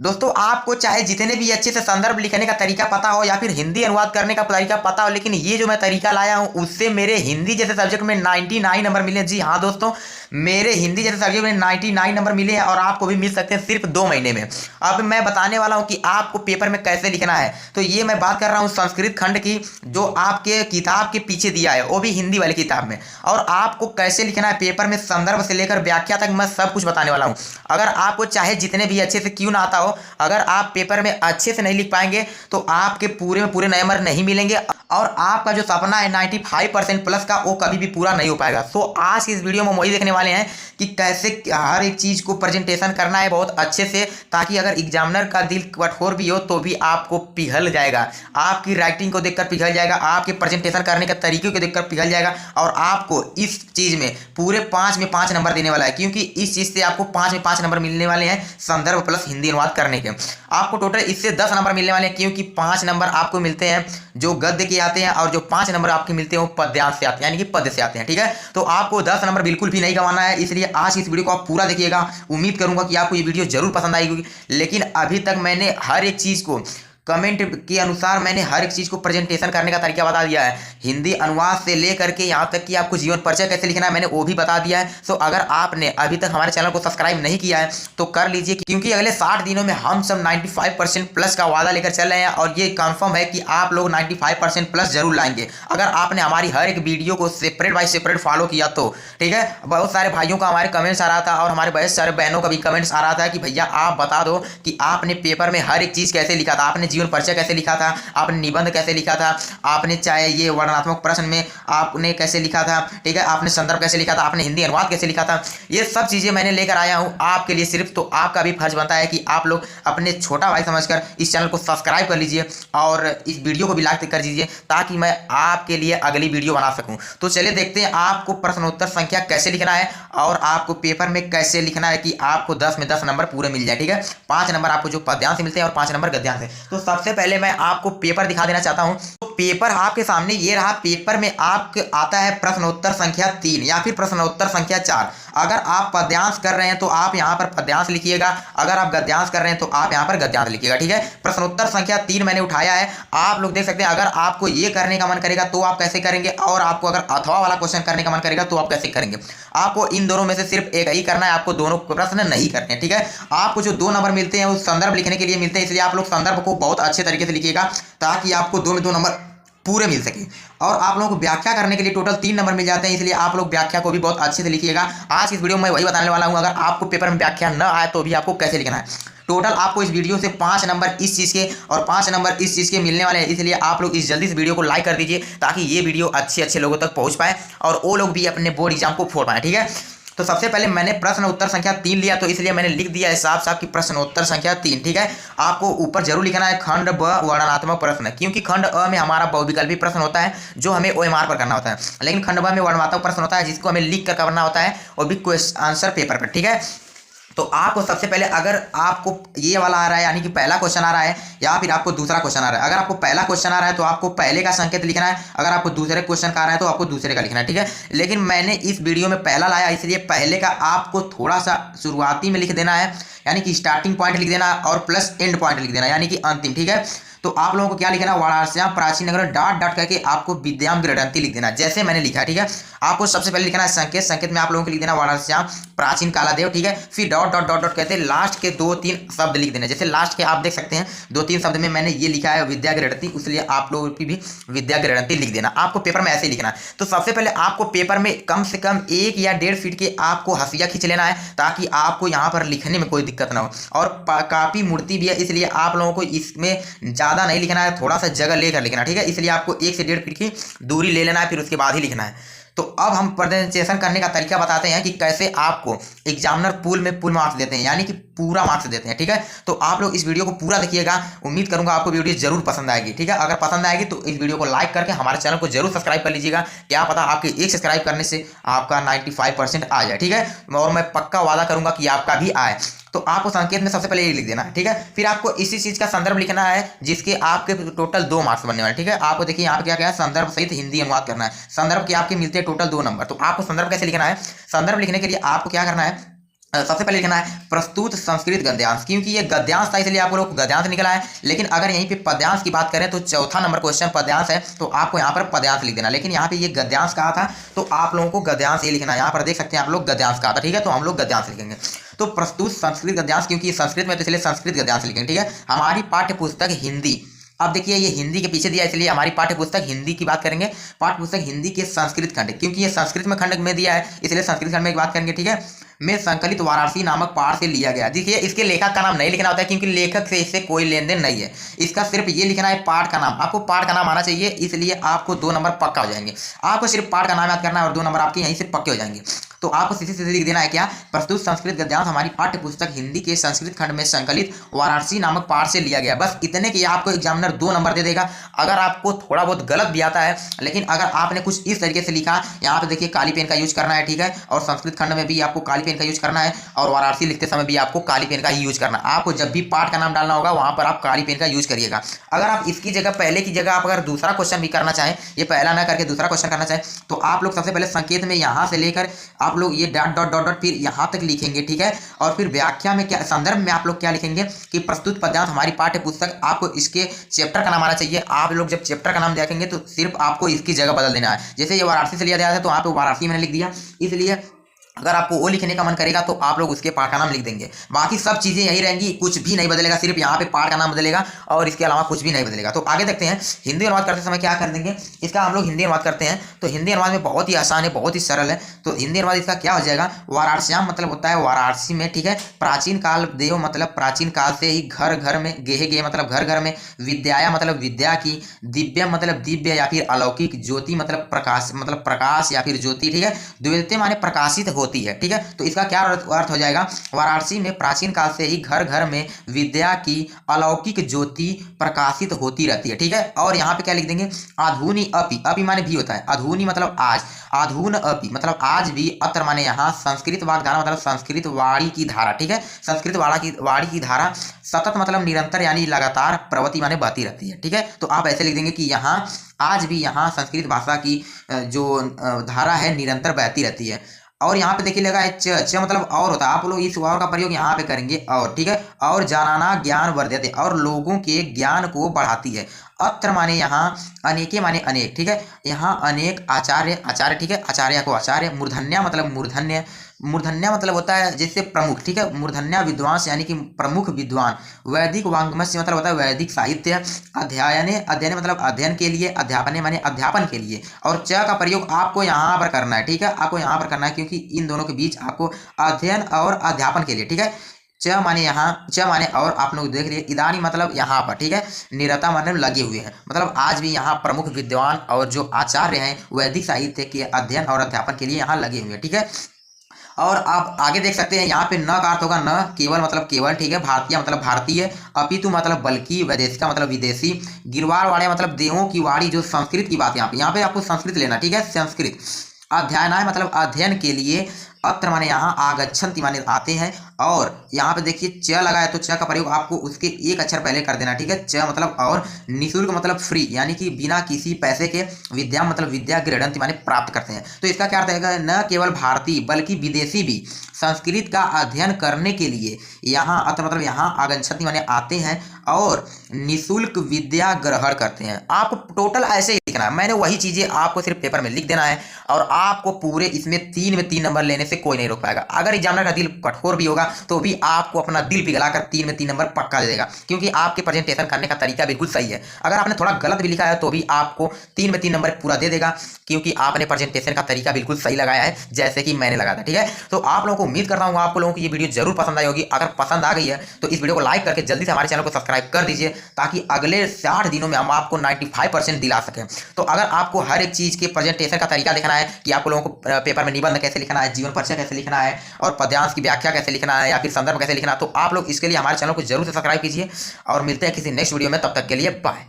दोस्तों आपको चाहे जितने भी अच्छे से संदर्भ लिखने का तरीका पता हो या फिर हिंदी अनुवाद करने का तरीका पता हो, लेकिन ये जो मैं तरीका लाया हूँ उससे मेरे हिंदी जैसे सब्जेक्ट में 99 नंबर मिले। जी हाँ दोस्तों, मेरे हिंदी जैसे सब्जेक्ट में 99 नंबर मिले हैं और आपको भी मिल सकते हैं सिर्फ 2 महीने में। अब मैं बताने वाला हूँ कि आपको पेपर में कैसे लिखना है। तो ये मैं बात कर रहा हूँ संस्कृत खंड की, जो आपके किताब के पीछे दिया है, वो भी हिंदी वाली किताब में। और आपको कैसे लिखना है पेपर में, संदर्भ से लेकर व्याख्या तक मैं सब कुछ बताने वाला हूँ। अगर आपको चाहे जितने भी अच्छे से क्यों ना आता हो, अगर आप पेपर में अच्छे से नहीं लिख पाएंगे तो आपके पूरे में पूरे नंबर नहीं मिलेंगे और आपका जो सपना है 95% प्लस का, वो कभी भी पूरा नहीं हो पाएगा। सो आज की इस वीडियो में वही देखने वाले हैं कि कैसे हर एक चीज़ को प्रेजेंटेशन करना है बहुत अच्छे से, ताकि अगर एग्जामिनर का दिल कठोर भी हो तो भी आपको पिघल जाएगा, आपकी राइटिंग को देखकर पिघल जाएगा, आपके प्रेजेंटेशन करने के तरीके को देखकर पिघल जाएगा और आपको इस चीज़ में पूरे 5 में 5 नंबर देने वाला है। क्योंकि इस चीज़ से आपको 5 में 5 नंबर मिलने वाले हैं संदर्भ प्लस हिंदी अनुवाद करने के। आपको टोटल इससे 10 नंबर मिलने वाले हैं, क्योंकि 5 नंबर आपको मिलते हैं जो गद्य के आते हैं और जो 5 नंबर आपके मिलते हैं वो पद्यांश से आते हैं, यानी कि पद्य से आते हैं। ठीक है, तो आपको 10 नंबर बिल्कुल भी नहीं गंवाना है, इसलिए आज इस वीडियो को आप पूरा देखिएगा। उम्मीद करूंगा कि आपको ये वीडियो जरूर पसंद आएगी। लेकिन अभी तक मैंने हर एक चीज़ को कमेंट के अनुसार मैंने हर एक चीज़ को प्रेजेंटेशन करने का तरीका बता दिया है। हिंदी अनुवाद से लेकर के यहाँ तक कि आपको जीवन परिचय कैसे लिखना है मैंने वो भी बता दिया है। सो अगर आपने अभी तक हमारे चैनल को सब्सक्राइब नहीं किया है तो कर लीजिए, क्योंकि अगले 60 दिनों में हम सब 95% प्लस का वादा लेकर चल रहे हैं और ये कंफर्म है कि आप लोग 95% प्लस जरूर लाएंगे अगर आपने हमारी हर एक वीडियो को सेपरेट बाय सेपरेट फॉलो किया तो। ठीक है, बहुत सारे भाइयों का हमारे कमेंट्स आ रहा था और हमारे बहुत सारे बहनों का भी कमेंट्स आ रहा था कि भैया आप बता दो कि आपने पेपर में हर एक चीज़ कैसे लिखा था, आपने जीवन परिचय कैसे लिखा था, आपने निबंध कैसे लिखा था, आपने चाहे ये वर्णनात्मक प्रश्न में आपने कैसे लिखा था। ठीक है, आपने संदर्भ कैसे लिखा था, आपने हिंदी अनुवाद कैसे लिखा था। ये सब चीज़ें मैंने लेकर आया हूँ आपके लिए सिर्फ। तो आपका भी फर्ज बनता है कि आप लोग अपने छोटा भाई समझकर इस चैनल को सब्सक्राइब कर लीजिए और इस वीडियो को भी लाइक कर दीजिए, ताकि मैं आपके लिए अगली वीडियो बना सकूँ। तो चलिए देखते हैं आपको प्रश्नोत्तर संख्या कैसे लिखना है और आपको पेपर में कैसे लिखना है कि आपको 10 में 10 नंबर पूरे मिल जाए। ठीक है, 5 नंबर आपको जो पद्यांश से मिलते हैं और 5 नंबर गद्यांश से। तो सबसे पहले मैं आपको पेपर दिखा देना चाहता हूं। तो पेपर आपके सामने ये रहा। पेपर में आपके आता है प्रश्नोत्तर संख्या 3 या फिर प्रश्नोत्तर संख्या 4। अगर आप पद्यांश कर रहे हैं तो आप यहां पर पद्यांश लिखिएगा, अगर आप गद्यांश कर रहे हैं तो आप यहां पर गद्यांश लिखिएगा। ठीक है, प्रश्नोत्तर संख्या 3 मैंने उठाया है, आप लोग देख सकते हैं। अगर आपको ये करने का मन करेगा तो आप कैसे करेंगे, और आपको अगर अथवा वाला क्वेश्चन करने का मन करेगा तो आप कैसे करेंगे। आपको इन दोनों में से सिर्फ एक ही करना है, आपको दोनों प्रश्न नहीं करने। ठीक है, आपको जो 2 नंबर मिलते हैं वो संदर्भ लिखने के लिए मिलते हैं, इसलिए आप लोग संदर्भ को बहुत अच्छे तरीके से लिखिएगा ताकि आपको 2 में 2 नंबर पूरे मिल सके। और आप लोगों को व्याख्या करने के लिए टोटल 3 नंबर मिल जाते हैं, इसलिए आप लोग व्याख्या को भी बहुत अच्छे से लिखिएगा। आज इस वीडियो में वही बताने वाला हूं, अगर आपको पेपर में व्याख्या न आए तो भी आपको कैसे लिखना है। टोटल आपको इस वीडियो से 5 नंबर इस चीज़ के और 5 नंबर इस चीज़ के मिलने वाले हैं, इसलिए आप लोग इस जल्दी से वीडियो को लाइक कर दीजिए ताकि ये वीडियो अच्छे लोगों तक पहुँच पाए और वो लोग भी अपने बोर्ड एग्जाम को फोड़ पाए। ठीक है, तो सबसे पहले मैंने प्रश्न उत्तर संख्या 3 लिया, तो इसलिए मैंने लिख दिया है साफ साफ कि प्रश्न उत्तर संख्या 3। ठीक है, आपको ऊपर जरूर लिखना है खंड ब वर्णनात्मक प्रश्न, क्योंकि खंड अ में हमारा बहुविकल्पी प्रश्न होता है जो हमें OMR पर करना होता है, लेकिन खंड ब में वर्णनात्मक प्रश्न होता है जिसको हमें लिख कर करना होता है, वो भी क्वेश्चन आंसर पेपर पर। ठीक है, तो आपको सबसे पहले अगर आपको ये वाला आ रहा है यानी कि पहला क्वेश्चन आ रहा है या फिर आपको दूसरा क्वेश्चन आ रहा है, अगर आपको पहला क्वेश्चन आ रहा है तो आपको पहले का संकेत लिखना है, अगर आपको दूसरे क्वेश्चन का आ रहा है तो आपको दूसरे का लिखना है। ठीक है, लेकिन मैंने इस वीडियो में पहला लाया, इसलिए पहले का आपको थोड़ा सा शुरुआती में लिख देना है, यानी कि स्टार्टिंग पॉइंट लिख देना और प्लस एंड पॉइंट लिख देना, यानी कि अंतिम। ठीक है, तो आप लोगों को क्या लिखना है, वाराणस्याम प्राचीन नगर डॉट डॉट करके आपको विद्याम गृहंती लिख देना, जैसे मैंने लिखा। ठीक है, आपको सबसे पहले लिखना है संकेत, संकेत में आप लोगों को लिख देना वाराणस्याम प्राचीन कालादेव। ठीक है, फिर डॉट डॉट डॉट डॉट कहते हैं लास्ट के 2-3 शब्द लिख देना, जैसे लास्ट के आप देख सकते हैं 2-3 शब्द में मैंने ये लिखा है विद्या गृहंती, इसलिए आप लोगों की भी विद्या गृहंती लिख देना। आपको पेपर में ऐसे ही लिखना है। तो सबसे पहले आपको पेपर में कम से कम 1 या 1.5 फीट के आपको हंसिया खींच लेना है, ताकि आपको यहाँ पर लिखने में कोई दिक्कत ना हो। और काफी मूर्ति भी है, इसलिए आप लोगों को इसमें ज़्यादा नहीं लिखना है, थोड़ा सा जगह लेकर लिखना। ठीक है, इसलिए आपको 1 से 1.5 फीट की दूरी ले लेना है, फिर उसके बाद ही लिखना है। तो अब हम प्रेजेंटेशन करने का तरीका बताते हैं कि कैसे आपको एग्जामिनर पूल में फुल मार्क्स देते हैं, यानी कि पूरा मार्क्स देते हैं। ठीक है, तो आप लोग इस वीडियो को पूरा देखिएगा, उम्मीद करूंगा आपको वीडियो जरूर पसंद आएगी। ठीक है, अगर पसंद आएगी तो इस वीडियो को लाइक करके हमारे चैनल को जरूर सब्सक्राइब कर लीजिएगा, क्या पता आपके एक सब्सक्राइब करने से आपका 95% आ जाए। ठीक है, और मैं पक्का वादा करूंगा कि आपका भी आए। तो आपको संकेत में सबसे पहले ये लिख देना है। ठीक है, फिर आपको इसी चीज़ का संदर्भ लिखना है जिसके आपके टोटल 2 मार्क्स बनने वाले। ठीक है, आपको देखिए यहाँ पे क्या क्या है, संदर्भ सहित हिंदी अनुवाद करना है। संदर्भ के आपके मिलते हैं टोटल 2 नंबर। तो आपको संदर्भ कैसे लिखना है, संदर्भ लिखने के लिए आपको क्या करना है, सबसे पहले लिखना है प्रस्तुत संस्कृत गद्यांश, क्योंकि ये गद्यांश था इसलिए आप लोग को गद्यांश निकला है। लेकिन अगर यहीं पे पद्यांश की बात करें तो चौथा नंबर क्वेश्चन पद्यांश है, तो आपको यहाँ पर पद्यांश लिख देना। लेकिन यहाँ पे ये गद्यांश कहा था तो आप लोगों को गद्यांश ये लिखना है। यहाँ पर देख सकते हैं आप लोग गद्यांश कहा था, ठीक है, तो हम लोग गद्यांश लिखेंगे। तो प्रस्तुत संस्कृत गद्यांश, क्योंकि ये संस्कृत में तो इसलिए संस्कृत गद्यांश लिखेंगे, ठीक है। हमारी पाठ्य पुस्तक हिंदी, अब देखिए ये हिंदी के पीछे दिया इसलिए हमारी पाठ्य पुस्तक हिंदी की बात करेंगे। पाठ्य पुस्तक हिंदी के संस्कृत खंड, क्योंकि ये संस्कृत में खंड में दिया है इसलिए संस्कृत खंड में बात करेंगे, ठीक है। में संकलित वाराणसी नामक पाठ से लिया गया। देखिए इसके लेखक का नाम नहीं लिखना होता है क्योंकि लेखक से इससे कोई लेन देन नहीं है, इसका सिर्फ ये लिखना है पाठ का नाम। आपको पाठ का नाम आना चाहिए, इसलिए आपको 2 नंबर पक्का हो जाएंगे। आपको सिर्फ पाठ का नाम याद करना है और 2 नंबर आपके यहीं से पक्के हो जाएंगे। तो आपको सीधे सीधे लिख देना है क्या, प्रस्तुत संस्कृत गद्यांश हमारी पाठ्य पुस्तक हिंदी के संस्कृत खंड में संकलित वाराणसी नामक पाठ से लिया गया। बस इतने के आपको एग्जामिनर 2 नंबर दे देगा। अगर आपको थोड़ा बहुत गलत भी आता है, लेकिन अगर आपने कुछ इस तरीके से लिखा, यहाँ पे देखिए काली पेन का यूज करना है, ठीक है, और संस्कृत खंड में भी आपको काली पेन का यूज करना है और वाराणसी लिखते समय भी आपको काली पेन का ही यूज करना है। आपको जब भी पाठ का नाम डालना होगा वहां पर आप काली पेन का यूज करिएगा। अगर आप इसकी जगह पहले की जगह आप अगर दूसरा क्वेश्चन भी करना चाहें, ये पहला ना करके दूसरा क्वेश्चन करना चाहें, तो आप लोग सबसे पहले संकेत में यहाँ से लेकर आप लोग ये डॉट डॉट डॉट डॉट फिर यहाँ तक लिखेंगे, ठीक है। और फिर व्याख्या में क्या, संदर्भ में आप लोग क्या लिखेंगे कि प्रस्तुत पद्यांश हमारी पाठ्य पुस्तक, आपको इसके चैप्टर का नाम आना चाहिए। आप लोग जब चैप्टर का नाम देखेंगे तो सिर्फ आपको इसकी जगह बदल देना है। जैसे ये वाराणसी से लिया गया था तो आप वाराणसी मैंने लिख दिया, इसलिए अगर आपको वो लिखने का मन करेगा तो आप लोग उसके पाठ का नाम लिख देंगे। बाकी सब चीज़ें यही रहेंगी, कुछ भी नहीं बदलेगा, सिर्फ यहाँ पे पाठ का नाम बदलेगा और इसके अलावा कुछ भी नहीं बदलेगा। तो आगे देखते हैं हिंदी अनुवाद करते समय क्या कर देंगे। इसका हम लोग हिंदी अनुवाद करते हैं तो हिंदी अनुवाद में बहुत ही आसान है, बहुत ही सरल है। तो हिंदी अनुवाद इसका क्या हो जाएगा, वाराणस्याम मतलब होता है वाराणसी में, ठीक है। प्राचीन काल देव मतलब प्राचीन काल से ही, घर घर में, गेहे गेहे मतलब घर घर में, विद्याया मतलब विद्या की, दिव्य मतलब दिव्य या फिर अलौकिक, ज्योति मतलब प्रकाश या फिर ज्योति, ठीक है। द्वितीय माने प्रकाशित होती है, ठीक है। तो इसका क्या अर्थ हो जाएगा, वाराणसी में प्राचीन काल से ही घर घर में विद्या की अलौकिक ज्योति प्रकाशित होती रहती है, ठीक है। और यहाँ पे क्या लिख देंगे, आधुनि अपि, अपि माने भी होता है, आधुनि मतलब आज, आधुन अपि मतलब आज भी, अत्र माने यहाँ, संस्कृत वाग्धारा मतलब संस्कृत वाणी की धारा, ठीक है। संस्कृत वाणी की धारा, सतत मतलब निरंतर यानी लगातार, प्रवति माने बहती रहती है, ठीक है। तो आप ऐसे लिख देंगे कि यहाँ आज भी यहाँ संस्कृत भाषा की जो धारा है निरंतर बहती रहती है। और यहाँ पे देखिए लगा है च मतलब और होता है, आप लोग इस और का प्रयोग यहाँ पे करेंगे और, ठीक है। और जानाना ज्ञान वर्धते, और लोगों के ज्ञान को बढ़ाती है। अत्र माने यहाँ, अनेके माने अनेक, ठीक है। यहाँ अनेक, आचार्य आचार्य, ठीक है, आचार्य को आचार्य, मूर्धन्या मतलब मूर्धन्य, मूर्धन्या मतलब होता है जैसे प्रमुख, ठीक है। मूर्धन्या विद्वांस यानी कि प्रमुख विद्वान। वैदिक वांग्मय मतलब होता है वैदिक साहित्य। अध्ययने, अध्ययन मतलब अध्ययन के लिए, अध्यापने माने अध्यापन के लिए। और च का प्रयोग आपको यहाँ पर करना है, ठीक है, आपको यहाँ पर करना है क्योंकि इन दोनों के बीच आपको अध्ययन और अध्यापन के लिए, ठीक है। च माने यहाँ, च माने और, आप लोग देख रहे इदानी मतलब यहाँ पर, ठीक है। निरता मतलब लगे हुए हैं, मतलब आज भी यहाँ प्रमुख विद्वान और जो आचार्य हैं वैदिक साहित्य के अध्ययन और अध्यापन के लिए यहाँ लगे हुए हैं, ठीक है। और आप आगे देख सकते हैं यहाँ पे न का अर्थ होगा न केवल मतलब केवल, ठीक है। भारतीय मतलब भारतीय, अपितु मतलब बल्कि, वैदेशिका मतलब विदेशी, गिरवार वाड़े मतलब देवों की वाणी, जो संस्कृत की बात यहाँ पे आपको संस्कृत लेना, ठीक है, संस्कृत। अध्ययनाय मतलब अध्ययन के लिए। अत्र माने यहाँ, आगच्छन्ति माने आते हैं। और यहाँ पे देखिए च लगा है तो च का प्रयोग आपको उसके एक अक्षर पहले कर देना, ठीक है। च मतलब और, निःशुल्क मतलब फ्री यानी कि बिना किसी पैसे के, विद्या मतलब विद्या, गृहणन्ति माने प्राप्त करते हैं। तो इसका क्या अर्थ है, न केवल भारतीय बल्कि विदेशी भी संस्कृत का अध्ययन करने के लिए यहाँ, अत्र मतलब यहाँ, आगच्छन्ति माने आते हैं और निःशुल्क विद्या ग्रहण करते हैं। आपको टोटल ऐसे ही लिखना है, मैंने वही चीज़ें आपको सिर्फ पेपर में लिख देना है और आपको पूरे इसमें 3 में 3 नंबर लेने से कोई नहीं रोक पाएगा। अगर एग्जामिनर का दिल कठोर भी होगा तो भी आपको अपना दिल पिघलाकर 3 में 3 नंबर पक्का दे देगा, क्योंकि आपके प्रेजेंटेशन करने का तरीका बिल्कुल सही है। अगर आपने थोड़ा गलत भी लिखा है तो भी आपको 3 में 3 नंबर पूरा दे देगा, क्योंकि आपने प्रेजेंटेशन का तरीका बिल्कुल सही लगाया है जैसे कि मैंने लगाया था, ठीक है। तो आप लोगों को उम्मीद करता हूँ आप लोगों को ये वीडियो जरूर पसंद आई होगी। अगर पसंद आ गई है तो इस वीडियो को लाइक करके जल्दी से हमारे चैनल को सब्सक्राइब कर दीजिए, ताकि अगले 60 दिनों में हम आपको 95% दिला सकें। तो अगर आपको हर एक चीज़ के प्रेजेंटेशन का तरीका देखना है कि आप लोगों को पेपर में निबंध कैसे लिखना है, जीवन परिचय कैसे लिखना है और पद्यांश की व्याख्या कैसे लिखना है या फिर संदर्भ कैसे लिखना है, तो आप लोग इसके लिए हमारे चैनल को जरूर से सब्सक्राइब कीजिए। और मिलते हैं किसी नेक्स्ट वीडियो में, तब तक के लिए बाय।